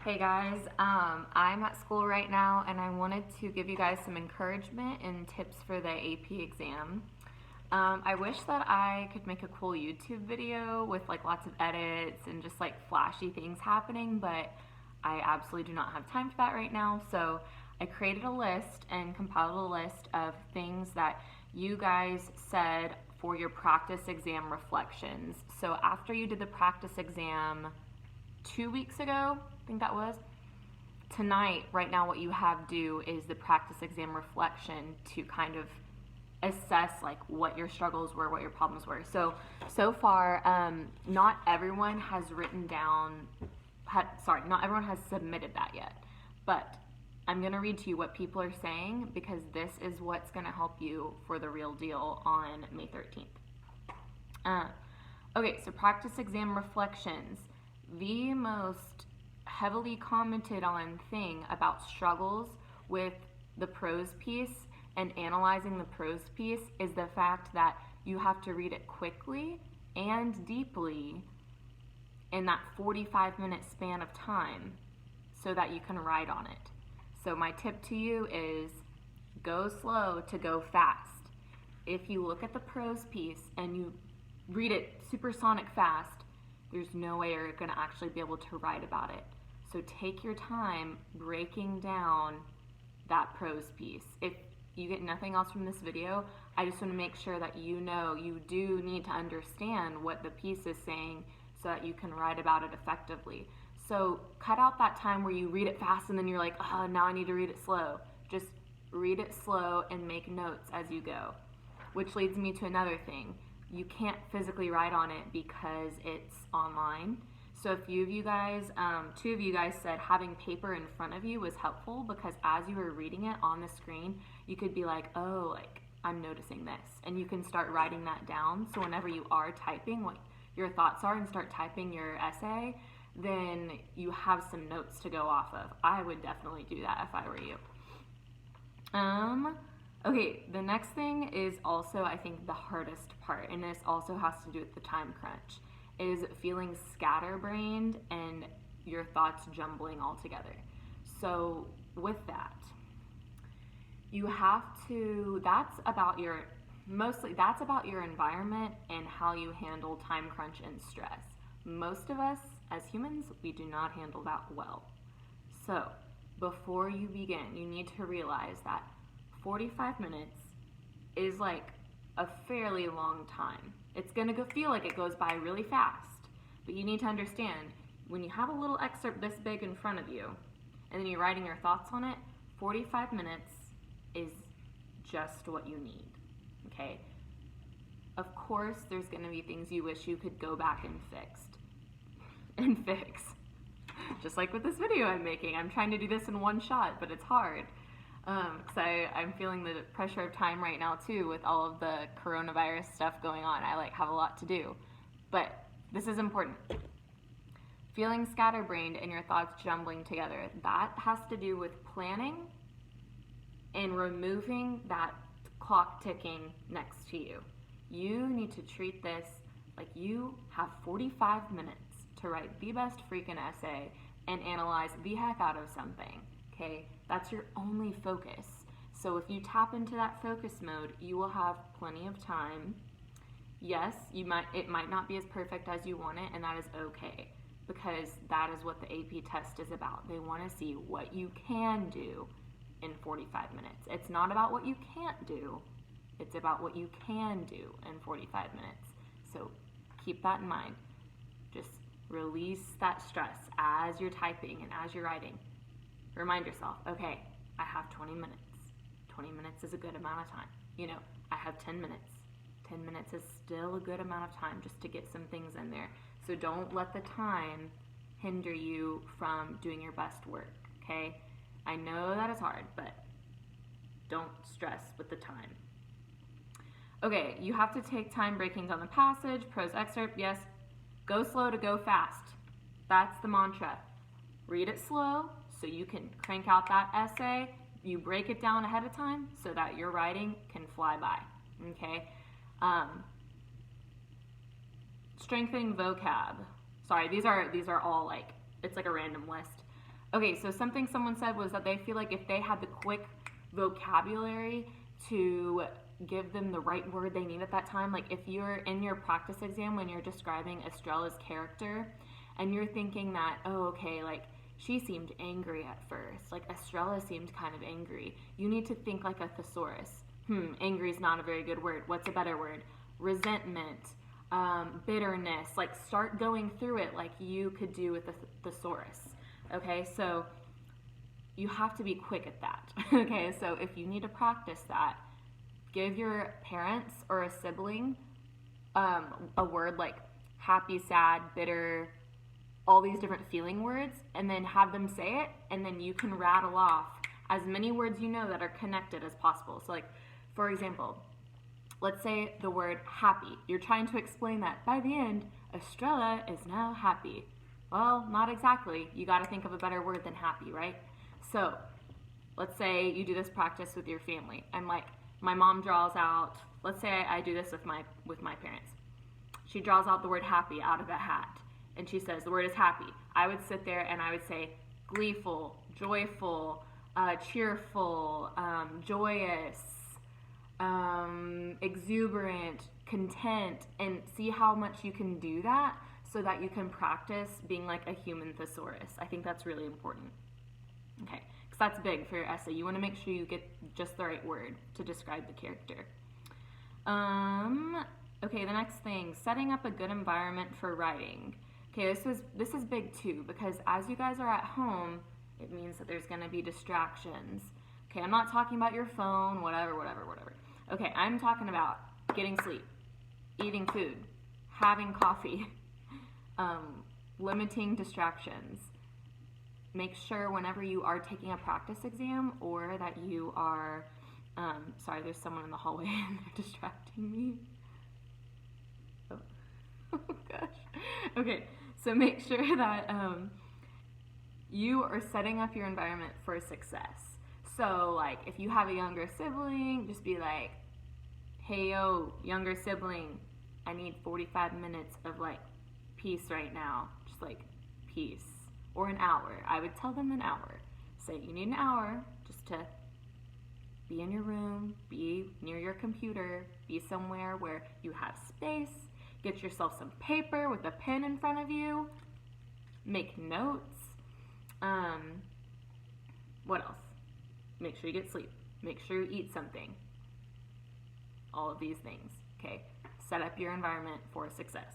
Hey guys, I'm at school right now and I wanted to give you guys some encouragement and tips for the AP exam. I wish that I could make a cool YouTube video with like lots of edits and just like flashy things happening, but I absolutely do not have time for that right now. So I created a list and compiled a list of things that you guys said for your practice exam reflections. So after you did the practice exam 2 weeks ago, I think that was, tonight, right now, what you have due is the practice exam reflection to kind of assess like what your struggles were, what your problems were. So far, not everyone has written down, not everyone has submitted that yet, but I'm going to read to you what people are saying because this is what's going to help you for the real deal on May 13th. Okay, so practice exam reflections. The most heavily commented on thing about struggles with the prose piece and analyzing the prose piece is the fact that you have to read it quickly and deeply in that 45-minute span of time so that you can write on it. So my tip to you is go slow to go fast. If you look at the prose piece and you read it supersonic fast, there's no way you're going to actually be able to write about it. So take your time breaking down that prose piece. If you get nothing else from this video, I just want to make sure that you know you do need to understand what the piece is saying so that you can write about it effectively. So cut out that time where you read it fast and then you're like, oh, now I need to read it slow. Just read it slow and make notes as you go. Which leads me to another thing. You can't physically write on it because it's online. So a few of you guys, two of you guys said having paper in front of you was helpful because as you were reading it on the screen, you could be like, oh, like I'm noticing this. And you can start writing that down. So whenever you are typing what your thoughts are and start typing your essay, then you have some notes to go off of. I would definitely do that if I were you. Okay, the next thing is also, I think, the hardest part, and this also has to do with the time crunch, is feeling scatterbrained and your thoughts jumbling all together. So with that, you have to, that's about your environment and how you handle time crunch and stress. Most of us, as humans, we do not handle that well. So before you begin, you need to realize that 45 minutes is like a fairly long time. It's going to feel like it goes by really fast, but you need to understand when you have a little excerpt this big in front of you and then you're writing your thoughts on it, 45 minutes is just what you need, okay? Of course, there's going to be things you wish you could go back and fix. Just like with this video I'm making. I'm trying to do this in one shot, but it's hard. Because I'm feeling the pressure of time right now too with all of the coronavirus stuff going on. I have a lot to do. But this is important. Feeling scatterbrained and your thoughts jumbling together, that has to do with planning and removing that clock ticking next to you. You need to treat this like you have 45 minutes to write the best freaking essay and analyze the heck out of something, okay? That's your only focus. So if you tap into that focus mode, you will have plenty of time. Yes, it might not be as perfect as you want it, and that is okay, because that is what the AP test is about. They want to see what you can do in 45 minutes. It's not about what you can't do. It's about what you can do in 45 minutes. So keep that in mind. Just release that stress as you're typing and as you're writing. Remind yourself, okay, I have 20 minutes. 20 minutes is a good amount of time. You know, I have 10 minutes. 10 minutes is still a good amount of time just to get some things in there. So don't let the time hinder you from doing your best work, okay? I know that is hard, but don't stress with the time. Okay, you have to take time breaking down the passage, prose excerpt, yes. Go slow to go fast. That's the mantra. Read it slow so you can crank out that essay. You break it down ahead of time so that your writing can fly by, okay? Strengthening vocab. Sorry, these are all like, it's like a random list. Okay, so something someone said was that they feel like if they had the quick vocabulary to give them the right word they need at that time, like if you're in your practice exam when you're describing Estrella's character and you're thinking that, oh, okay, like she seemed angry at first, like Estrella seemed kind of angry. You need to think like a thesaurus. Angry is not a very good word. What's a better word? Resentment, bitterness. Like start going through it like you could do with a thesaurus. Okay, so you have to be quick at that. Okay, so if you need to practice that, give your parents or a sibling a word like happy, sad, bitter, all these different feeling words, and then have them say it, and then you can rattle off as many words you know that are connected as possible. So like, for example, let's say the word happy. You're trying to explain that by the end, Estrella is now happy. Well, not exactly. You got to think of a better word than happy, right? So let's say you do this practice with your family. And like my mom draws out, let's say I do this with my parents. She draws out the word happy out of a hat. And she says the word is happy. I would sit there and I would say gleeful, joyful, cheerful, joyous, exuberant, content, and see how much you can do that so that you can practice being like a human thesaurus. I think that's really important. Okay, because that's big for your essay. You want to make sure you get just the right word to describe the character. Okay, the next thing, setting up a good environment for writing. Okay, this is big too, because as you guys are at home, it means that there's going to be distractions. Okay, I'm not talking about your phone, whatever. Okay, I'm talking about getting sleep, eating food, having coffee, limiting distractions. Make sure whenever you are taking a practice exam or that you are, sorry, there's someone in the hallway and they're distracting me. Oh gosh. Okay, so make sure that you are setting up your environment for success. So like if you have a younger sibling, just be like, hey yo, younger sibling, I need 45 minutes of like peace right now. Just like peace. Or an hour. I would tell them an hour. Say you need an hour just to be in your room, be near your computer, be somewhere where you have space. Get yourself some paper with a pen in front of you. Make notes. What else? Make sure you get sleep. Make sure you eat something. All of these things, okay? Set up your environment for success.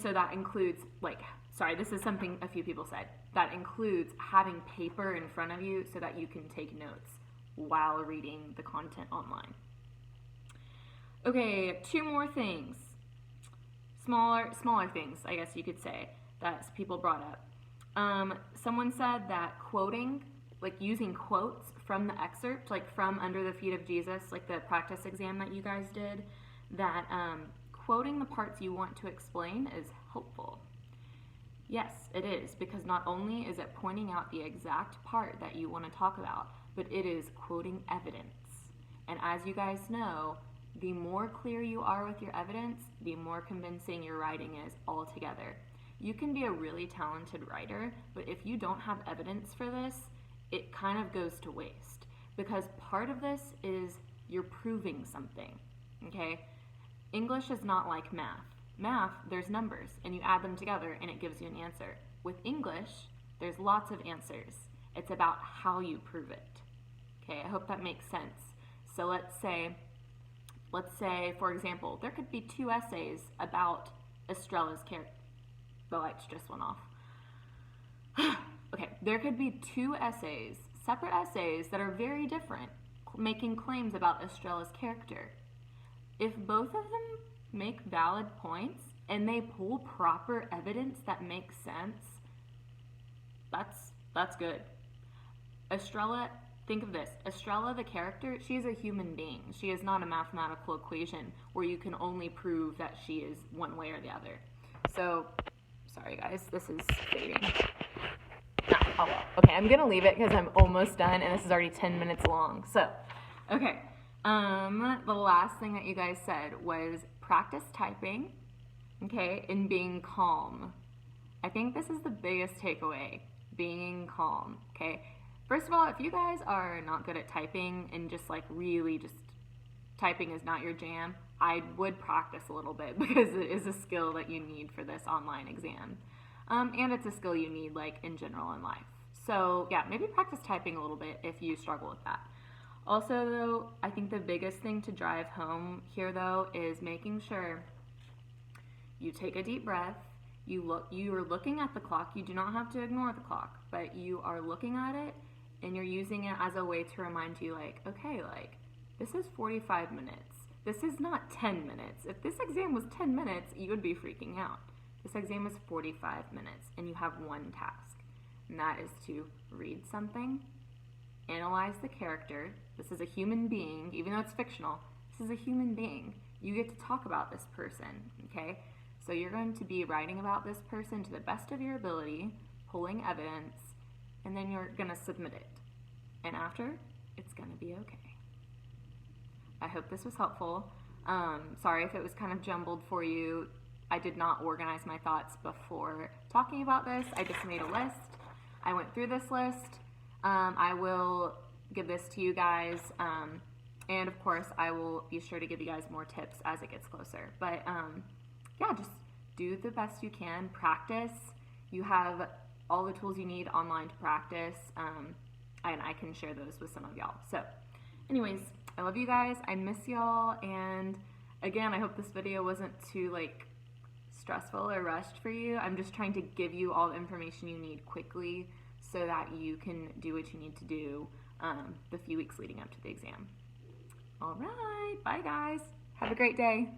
So that includes, like, sorry, this is something a few people said. That includes having paper in front of you so that you can take notes while reading the content online. Okay, 2 more things. Smaller things, I guess you could say, that people brought up. Someone said that quoting, like using quotes from the excerpt, like from Under the Feet of Jesus, like the practice exam that you guys did, that quoting the parts you want to explain is helpful. Yes, it is, because not only is it pointing out the exact part that you want to talk about, but it is quoting evidence. And as you guys know, the more clear you are with your evidence, the more convincing your writing is altogether. You can be a really talented writer, but if you don't have evidence for this, it kind of goes to waste. Because part of this is you're proving something, okay? English is not like math. Math, there's numbers, and you add them together, and it gives you an answer. With English, there's lots of answers. It's about how you prove it. Okay, I hope that makes sense. So let's say, for example, there could be 2 essays about Estrella's character. The lights just went off. Okay, there could be 2 essays, separate essays that are very different, making claims about Estrella's character. If both of them make valid points and they pull proper evidence that makes sense, that's good. Estrella, think of this. Estrella, the character, she's a human being. She is not a mathematical equation where you can only prove that she is one way or the other. So, sorry guys, this is fading. Oh well. Okay, I'm gonna leave it because I'm almost done and this is already 10 minutes long. So, okay. The last thing that you guys said was practice typing, okay, and being calm. I think this is the biggest takeaway, being calm, okay? First of all, if you guys are not good at typing and just like really just typing is not your jam, I would practice a little bit because it is a skill that you need for this online exam. And it's a skill you need like in general in life. So yeah, maybe practice typing a little bit if you struggle with that. Also though, I think the biggest thing to drive home here though is making sure you take a deep breath. You are looking at the clock. You do not have to ignore the clock, but you are looking at it and you're using it as a way to remind you like, okay, like this is 45 minutes. This is not 10 minutes. If this exam was 10 minutes, you would be freaking out. This exam is 45 minutes and you have one task, and that is to read something, analyze the character. This is a human being, even though it's fictional, this is a human being. You get to talk about this person, okay? So you're going to be writing about this person to the best of your ability, pulling evidence, and then you're going to submit it. And after, it's going to be okay. I hope this was helpful. Sorry if it was kind of jumbled for you. I did not organize my thoughts before talking about this. I just made a list. I went through this list. I will give this to you guys. And of course, I will be sure to give you guys more tips as it gets closer. But yeah, just do the best you can. Practice. You have all the tools you need online to practice. And I can share those with some of y'all. So anyways, I love you guys. I miss y'all. And again, I hope this video wasn't too like stressful or rushed for you. I'm just trying to give you all the information you need quickly so that you can do what you need to do the few weeks leading up to the exam. All right. Bye, guys. Have a great day.